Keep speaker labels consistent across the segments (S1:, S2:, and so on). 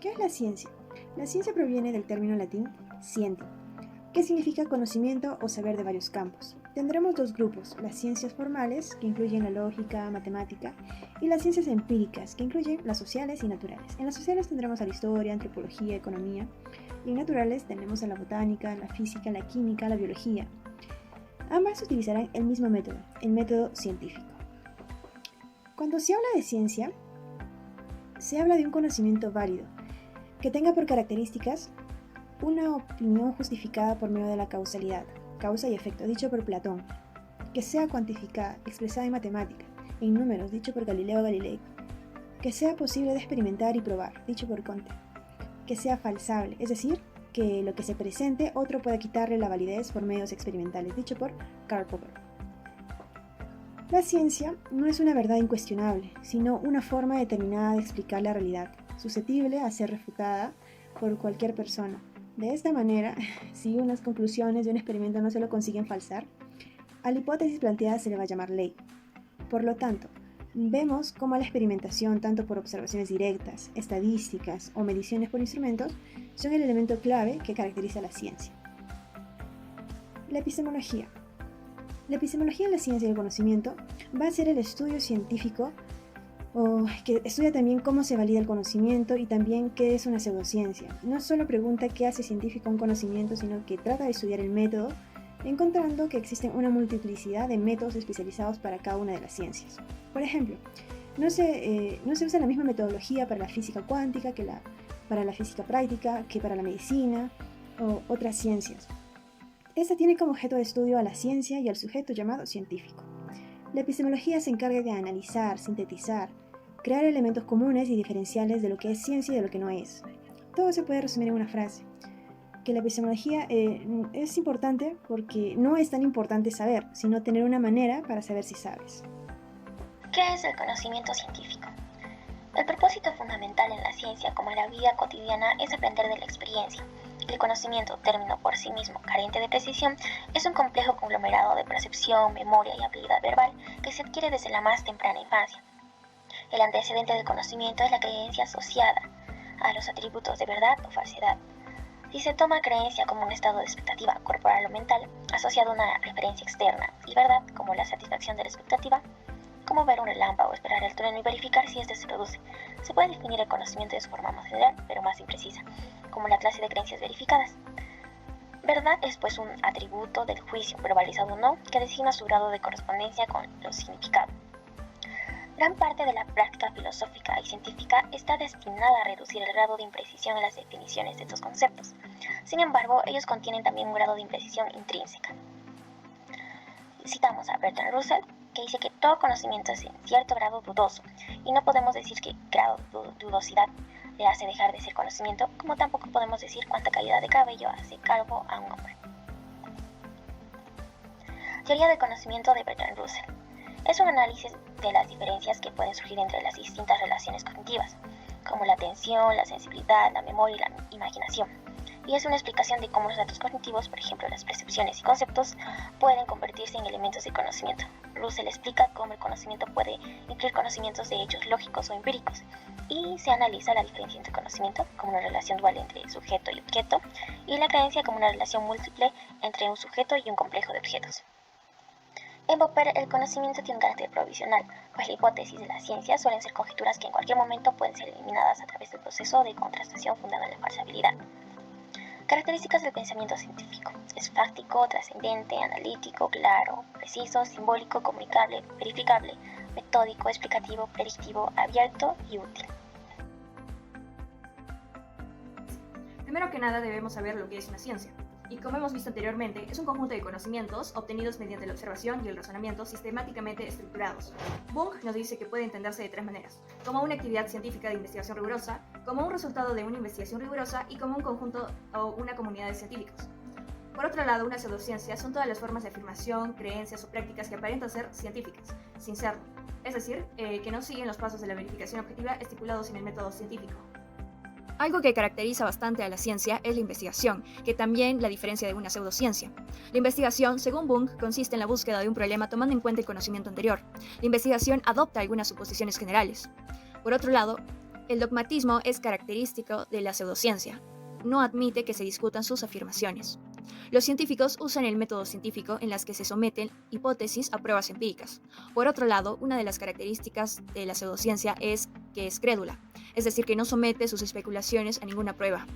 S1: ¿Qué es la ciencia? La ciencia proviene del término latín scienti, que significa conocimiento o saber de varios campos. Tendremos dos grupos, las ciencias formales, que incluyen la lógica, matemática, y las ciencias empíricas, que incluyen las sociales y naturales. En las sociales tendremos a la historia, antropología, economía, y en naturales tenemos a la botánica, la física, la química, la biología. Ambas utilizarán el mismo método, el método científico. Cuando se habla de ciencia, se habla de un conocimiento válido, que tenga por características una opinión justificada por medio de la causalidad, causa y efecto, dicho por Platón, que sea cuantificada, expresada en matemática, en números, dicho por Galileo Galilei, que sea posible de experimentar y probar, dicho por Comte, que sea falsable, es decir, que lo que se presente otro pueda quitarle la validez por medios experimentales, dicho por Karl Popper. La ciencia no es una verdad incuestionable, sino una forma determinada de explicar la realidad, susceptible a ser refutada por cualquier persona. De esta manera, si unas conclusiones de un experimento no se lo consiguen falsar, a la hipótesis planteada se le va a llamar ley. Por lo tanto, vemos cómo la experimentación, tanto por observaciones directas, estadísticas o mediciones por instrumentos, son el elemento clave que caracteriza a la ciencia. La epistemología. La epistemología en la ciencia y el conocimiento va a ser el estudio científico que estudia también cómo se valida el conocimiento y también qué es una pseudociencia. No solo pregunta qué hace científico un conocimiento, sino que trata de estudiar el método, encontrando que existen una multiplicidad de métodos especializados para cada una de las ciencias. Por ejemplo, no se usa la misma metodología para la física cuántica para la física práctica, que para la medicina o otras ciencias. Esta tiene como objeto de estudio a la ciencia y al sujeto llamado científico. La epistemología se encarga de analizar, sintetizar, crear elementos comunes y diferenciales de lo que es ciencia y de lo que no es. Todo se puede resumir en una frase, que la epistemología es importante porque no es tan importante saber, sino tener una manera para saber si sabes.
S2: ¿Qué es el conocimiento científico? El propósito fundamental en la ciencia como en la vida cotidiana es aprender de la experiencia. El conocimiento, término por sí mismo carente de precisión, es un complejo conglomerado de percepción, memoria y habilidad verbal que se adquiere desde la más temprana infancia. El antecedente del conocimiento es la creencia asociada a los atributos de verdad o falsedad. Si se toma creencia como un estado de expectativa corporal o mental, asociado a una referencia externa, y verdad como la satisfacción de la expectativa, como ver un relámpago o esperar el trueno y verificar si éste se produce. Se puede definir el conocimiento de su forma más general, pero más imprecisa, como la clase de creencias verificadas. Verdad es pues un atributo del juicio, verbalizado o no, que designa su grado de correspondencia con lo significado. Gran parte de la práctica filosófica y científica está destinada a reducir el grado de imprecisión en las definiciones de estos conceptos. Sin embargo, ellos contienen también un grado de imprecisión intrínseca. Citamos a Bertrand Russell, que dice que todo conocimiento es en cierto grado dudoso, y no podemos decir qué grado de dudosidad le hace dejar de ser conocimiento, como tampoco podemos decir cuánta caída de cabello hace calvo a un hombre. Teoría del conocimiento de Bertrand Russell. Es un análisis de las diferencias que pueden surgir entre las distintas relaciones cognitivas, como la atención, la sensibilidad, la memoria y la imaginación. Y es una explicación de cómo los datos cognitivos, por ejemplo las percepciones y conceptos, pueden convertirse en elementos de conocimiento. Russell explica cómo el conocimiento puede incluir conocimientos de hechos lógicos o empíricos, y se analiza la diferencia entre conocimiento como una relación dual entre sujeto y objeto, y la creencia como una relación múltiple entre un sujeto y un complejo de objetos. En Popper, el conocimiento tiene un carácter provisional, pues la hipótesis de la ciencia suelen ser conjeturas que en cualquier momento pueden ser eliminadas a través del proceso de contrastación fundado en la falsabilidad. Características del pensamiento científico. Es fáctico, trascendente, analítico, claro, preciso, simbólico, comunicable, verificable, metódico, explicativo, predictivo, abierto y útil.
S3: Primero que nada debemos saber lo que es una ciencia. Y como hemos visto anteriormente, es un conjunto de conocimientos obtenidos mediante la observación y el razonamiento sistemáticamente estructurados. Bung nos dice que puede entenderse de tres maneras: como una actividad científica de investigación rigurosa, como un resultado de una investigación rigurosa y como un conjunto o una comunidad de científicos. Por otro lado, una pseudociencia son todas las formas de afirmación, creencias o prácticas que aparentan ser científicas, sin serlo, es decir, que no siguen los pasos de la verificación objetiva estipulados en el método científico. Algo que caracteriza bastante a la ciencia es la investigación, que también la diferencia de una pseudociencia. La investigación, según Bung, consiste en la búsqueda de un problema tomando en cuenta el conocimiento anterior. La investigación adopta algunas suposiciones generales. Por otro lado, El dogmatismo es característico de la pseudociencia. No admite que se discutan sus afirmaciones. Los científicos usan el método científico en las que se someten hipótesis a pruebas empíricas. Por otro lado, una de las características de la pseudociencia es que es crédula, es decir, que no somete sus especulaciones a ninguna prueba.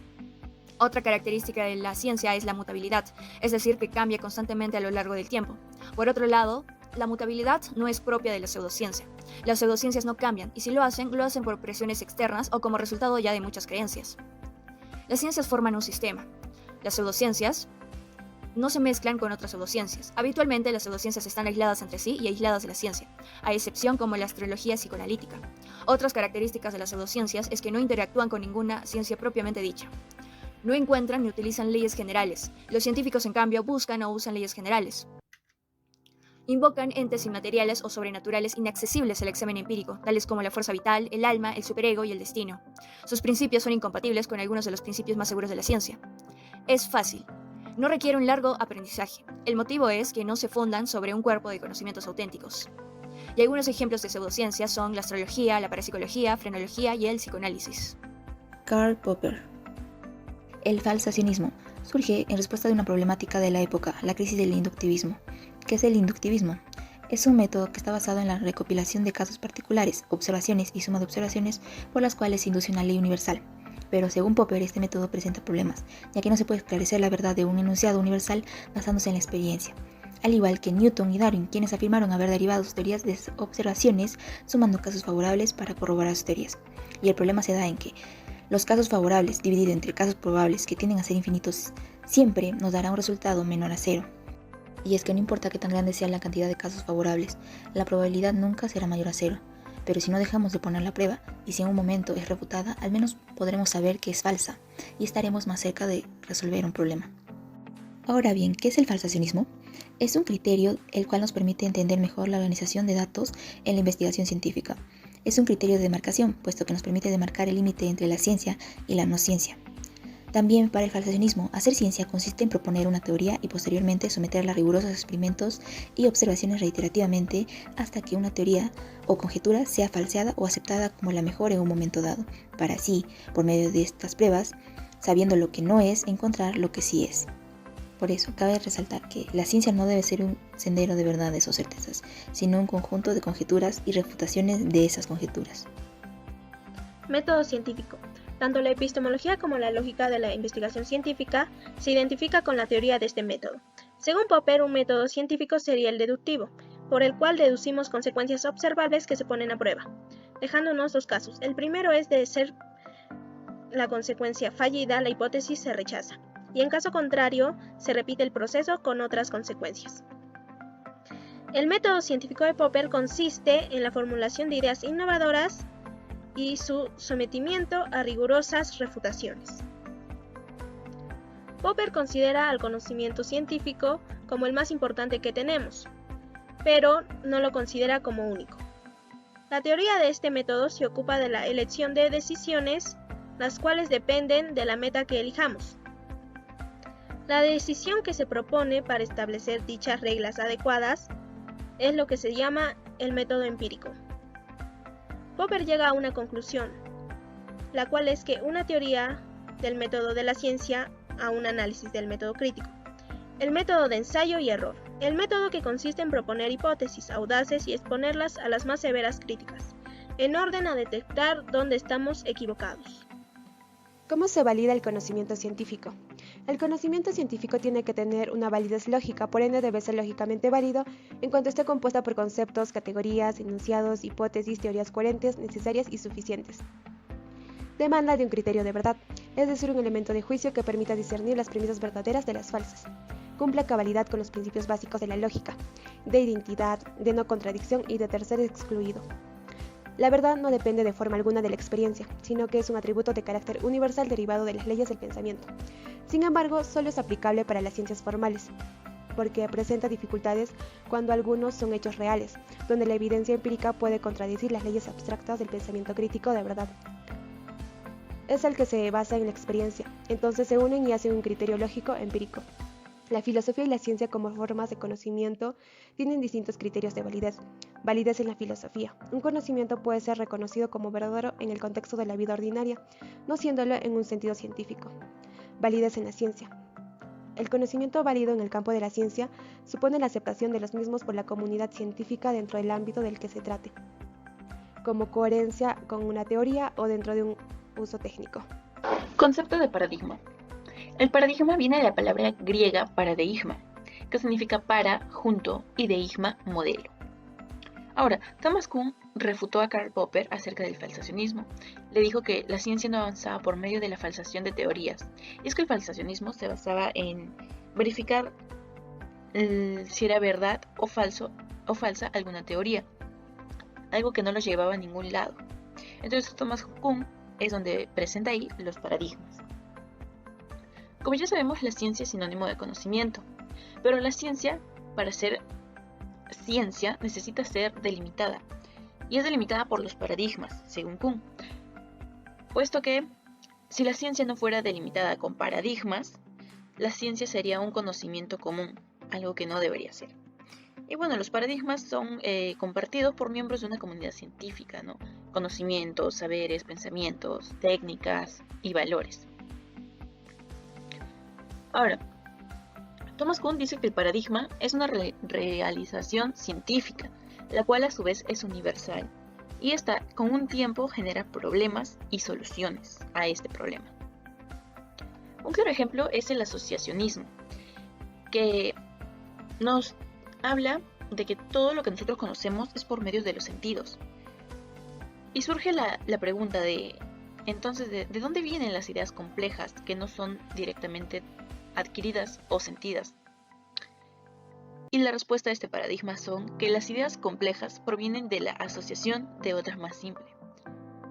S3: Otra característica de la ciencia es la mutabilidad, es decir, que cambia constantemente a lo largo del tiempo. Por otro lado, la mutabilidad no es propia de la pseudociencia. Las pseudociencias no cambian, y si lo hacen por presiones externas o como resultado ya de muchas creencias. Las ciencias forman un sistema. Las pseudociencias no se mezclan con otras pseudociencias. Habitualmente las pseudociencias están aisladas entre sí y aisladas de la ciencia, a excepción como la astrología psicoanalítica. Otras características de las pseudociencias es que no interactúan con ninguna ciencia propiamente dicha. No encuentran ni utilizan leyes generales. Los científicos, en cambio, buscan o usan leyes generales. Invocan entes inmateriales o sobrenaturales inaccesibles al examen empírico, tales como la fuerza vital, el alma, el superego y el destino. Sus principios son incompatibles con algunos de los principios más seguros de la ciencia. Es fácil. No requiere un largo aprendizaje. El motivo es que no se fundan sobre un cuerpo de conocimientos auténticos. Y algunos ejemplos de pseudociencia son la astrología, la parapsicología, frenología y el psicoanálisis.
S4: Karl Popper. El falsacionismo surge en respuesta de una problemática de la época, la crisis del inductivismo. ¿Qué es el inductivismo? Es un método que está basado en la recopilación de casos particulares, observaciones y suma de observaciones por las cuales se induce una ley universal. Pero según Popper, este método presenta problemas, ya que no se puede esclarecer la verdad de un enunciado universal basándose en la experiencia. Al igual que Newton y Darwin, quienes afirmaron haber derivado sus teorías de observaciones, sumando casos favorables para corroborar sus teorías. Y el problema se da en que los casos favorables, divididos entre casos probables que tienden a ser infinitos, siempre nos dará un resultado menor a cero. Y es que no importa qué tan grande sea la cantidad de casos favorables, la probabilidad nunca será mayor a cero. Pero si no dejamos de poner la prueba, y si en un momento es refutada, al menos podremos saber que es falsa, y estaremos más cerca de resolver un problema. Ahora bien, ¿qué es el falsacionismo? Es un criterio el cual nos permite entender mejor la organización de datos en la investigación científica. Es un criterio de demarcación, puesto que nos permite demarcar el límite entre la ciencia y la no ciencia. También para el falsacionismo, hacer ciencia consiste en proponer una teoría y posteriormente someterla a rigurosos experimentos y observaciones reiterativamente hasta que una teoría o conjetura sea falseada o aceptada como la mejor en un momento dado, para así, por medio de estas pruebas, sabiendo lo que no es, encontrar lo que sí es. Por eso, cabe resaltar que la ciencia no debe ser un sendero de verdades o certezas, sino un conjunto de conjeturas y refutaciones de esas conjeturas.
S5: Método científico. Tanto la epistemología como la lógica de la investigación científica se identifica con la teoría de este método. Según Popper, un método científico sería el deductivo, por el cual deducimos consecuencias observables que se ponen a prueba, dejándonos dos casos. El primero es de ser la consecuencia fallida, la hipótesis se rechaza, y en caso contrario, se repite el proceso con otras consecuencias. El método científico de Popper consiste en la formulación de ideas innovadoras y su sometimiento a rigurosas refutaciones. Popper considera al conocimiento científico como el más importante que tenemos, pero no lo considera como único. La teoría de este método se ocupa de la elección de decisiones, las cuales dependen de la meta que elijamos. La decisión que se propone para establecer dichas reglas adecuadas es lo que se llama el método empírico. Popper llega a una conclusión, la cual es que una teoría del método de la ciencia a un análisis del método crítico. El método de ensayo y error. El método que consiste en proponer hipótesis audaces y exponerlas a las más severas críticas, en orden a detectar dónde estamos equivocados.
S1: ¿Cómo se valida el conocimiento científico? El conocimiento científico tiene que tener una validez lógica, por ende debe ser lógicamente válido en cuanto esté compuesta por conceptos, categorías, enunciados, hipótesis, teorías coherentes, necesarias y suficientes. Demanda de un criterio de verdad, es decir, un elemento de juicio que permita discernir las premisas verdaderas de las falsas. Cumple a cabalidad con los principios básicos de la lógica, de identidad, de no contradicción y de tercer excluido. La verdad no depende de forma alguna de la experiencia, sino que es un atributo de carácter universal derivado de las leyes del pensamiento. Sin embargo, solo es aplicable para las ciencias formales, porque presenta dificultades cuando algunos son hechos reales, donde la evidencia empírica puede contradecir las leyes abstractas del pensamiento crítico de verdad. Es el que se basa en la experiencia, entonces se unen y hacen un criterio lógico empírico.
S6: La filosofía y la ciencia como formas de conocimiento tienen distintos criterios de validez. Validez en la filosofía. Un conocimiento puede ser reconocido como verdadero en el contexto de la vida ordinaria, no siéndolo en un sentido científico. Validez en la ciencia. El conocimiento válido en el campo de la ciencia supone la aceptación de los mismos por la comunidad científica dentro del ámbito del que se trate, como coherencia con una teoría o dentro de un uso técnico.
S4: Concepto de paradigma. El paradigma viene de la palabra griega paradeigma, que significa para, junto, y deigma, modelo. Ahora, Thomas Kuhn refutó a Karl Popper acerca del falsacionismo. Le dijo que la ciencia no avanzaba por medio de la falsación de teorías. Y es que el falsacionismo se basaba en verificar si era verdad o falsa alguna teoría, algo que no lo llevaba a ningún lado. Entonces Thomas Kuhn es donde presenta ahí los paradigmas. Como ya sabemos, la ciencia es sinónimo de conocimiento, pero la ciencia, para ser ciencia, necesita ser delimitada, y es delimitada por los paradigmas, según Kuhn. Puesto que, si la ciencia no fuera delimitada con paradigmas, la ciencia sería un conocimiento común, algo que no debería ser. Y bueno, los paradigmas son compartidos por miembros de una comunidad científica, ¿no? Conocimientos, saberes, pensamientos, técnicas y valores. Ahora, Thomas Kuhn dice que el paradigma es una realización científica, la cual a su vez es universal, y esta con un tiempo genera problemas y soluciones a este problema. Un claro ejemplo es el asociacionismo, que nos habla de que todo lo que nosotros conocemos es por medio de los sentidos. Y surge la pregunta de, entonces, ¿de dónde vienen las ideas complejas que no son directamente adquiridas o sentidas? Y la respuesta a este paradigma son que las ideas complejas provienen de la asociación de otras más simples.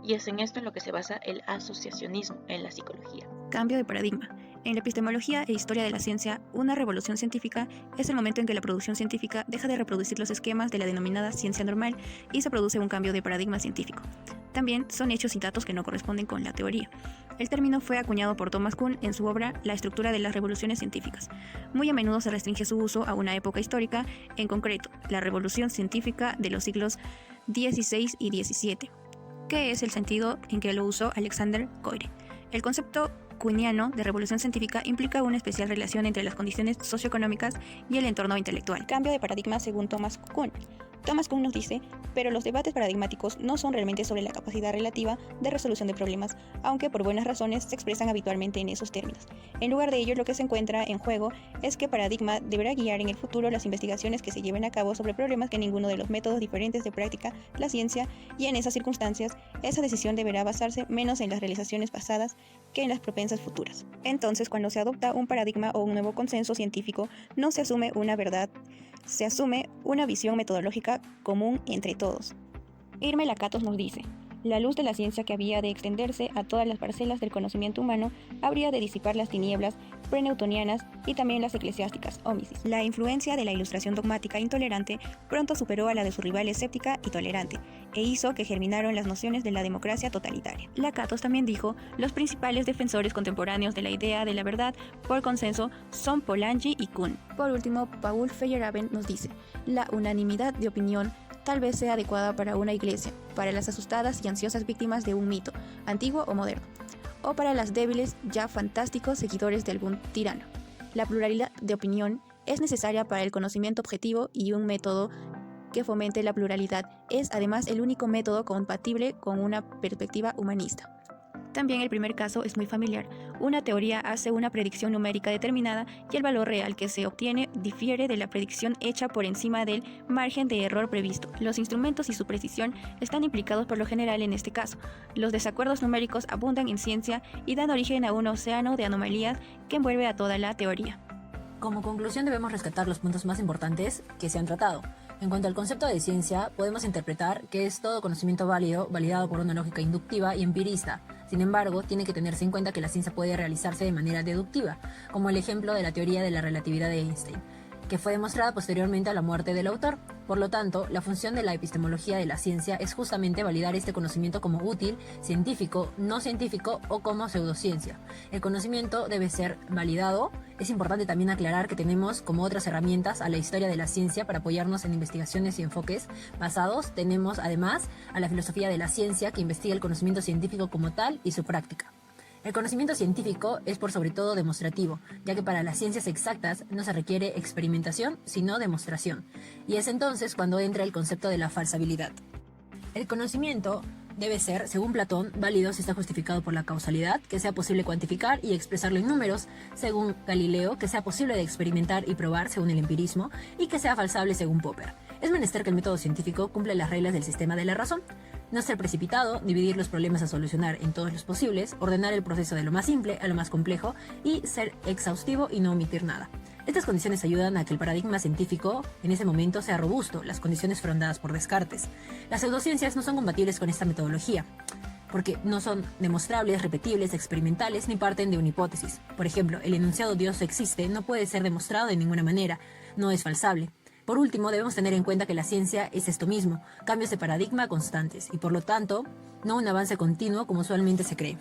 S4: Y es en esto en lo que se basa el asociacionismo en la psicología.
S7: Cambio de paradigma. En la epistemología e historia de la ciencia, una revolución científica es el momento en que la producción científica deja de reproducir los esquemas de la denominada ciencia normal y se produce un cambio de paradigma científico. También son hechos y datos que no corresponden con la teoría. El término fue acuñado por Thomas Kuhn en su obra La estructura de las revoluciones científicas. Muy a menudo se restringe su uso a una época histórica, en concreto, la revolución científica de los siglos XVI y XVII, que es el sentido en que lo usó Alexander Koire. El concepto kuhniano de revolución científica implica una especial relación entre las condiciones socioeconómicas y el entorno intelectual. Cambio de paradigma según Thomas Kuhn. Thomas Kuhn nos dice, pero los debates paradigmáticos no son realmente sobre la capacidad relativa de resolución de problemas, aunque por buenas razones se expresan habitualmente en esos términos. En lugar de ello, lo que se encuentra en juego es que paradigma deberá guiar en el futuro las investigaciones que se lleven a cabo sobre problemas que ninguno de los métodos diferentes de práctica la ciencia, y en esas circunstancias, esa decisión deberá basarse menos en las realizaciones pasadas que en las propensas futuras. Entonces, cuando se adopta un paradigma o un nuevo consenso científico, no se asume una verdad, se asume una visión metodológica común entre todos. Irme Lakatos nos dice, la luz de la ciencia que había de extenderse a todas las parcelas del conocimiento humano habría de disipar las tinieblas pre-newtonianas y también las eclesiásticas, ómisis. La influencia de la ilustración dogmática intolerante pronto superó a la de su rival escéptica y tolerante, e hizo que germinaron las nociones de la democracia totalitaria. Lakatos también dijo, los principales defensores contemporáneos de la idea de la verdad por consenso son Polanyi y Kuhn. Por último, Paul Feyerabend nos dice, la unanimidad de opinión tal vez sea adecuada para una iglesia, para las asustadas y ansiosas víctimas de un mito, antiguo o moderno, o para las débiles, ya fantásticos seguidores de algún tirano. La pluralidad de opinión es necesaria para el conocimiento objetivo y un método que fomente la pluralidad es además el único método compatible con una perspectiva humanista. También el primer caso es muy familiar. Una teoría hace una predicción numérica determinada y el valor real que se obtiene difiere de la predicción hecha por encima del margen de error previsto. Los instrumentos y su precisión están implicados por lo general en este caso. Los desacuerdos numéricos abundan en ciencia y dan origen a un océano de anomalías que envuelve a toda la teoría.
S8: Como conclusión debemos rescatar los puntos más importantes que se han tratado. En cuanto al concepto de ciencia, podemos interpretar que es todo conocimiento válido, validado por una lógica inductiva y empirista. Sin embargo, tiene que tenerse en cuenta que la ciencia puede realizarse de manera deductiva, como el ejemplo de la teoría de la relatividad de Einstein. que fue demostrada posteriormente a la muerte del autor. Por lo tanto, la función de la epistemología de la ciencia es justamente validar este conocimiento como útil, científico, no científico o como pseudociencia. El conocimiento debe ser validado. Es importante también aclarar que tenemos como otras herramientas a la historia de la ciencia para apoyarnos en investigaciones y enfoques basados. Tenemos además a la filosofía de la ciencia, que investiga el conocimiento científico como tal y su práctica. El conocimiento científico es por sobre todo demostrativo, ya que para las ciencias exactas no se requiere experimentación, sino demostración. Y es entonces cuando entra el concepto de la falsabilidad. El conocimiento debe ser, según Platón, válido si está justificado por la causalidad, que sea posible cuantificar y expresarlo en números, según Galileo, que sea posible de experimentar y probar, según el empirismo, y que sea falsable, según Popper. Es menester que el método científico cumpla las reglas del sistema de la razón. No ser precipitado, dividir los problemas a solucionar en todos los posibles, ordenar el proceso de lo más simple a lo más complejo y ser exhaustivo y no omitir nada. Estas condiciones ayudan a que el paradigma científico en ese momento sea robusto, las condiciones fueron dadas por Descartes. Las pseudociencias no son compatibles con esta metodología, porque no son demostrables, repetibles, experimentales, ni parten de una hipótesis. Por ejemplo, el enunciado Dios existe no puede ser demostrado de ninguna manera, no es falsable. Por último, debemos tener en cuenta que la ciencia es esto mismo, cambios de paradigma constantes, y por lo tanto, no un avance continuo como usualmente se cree.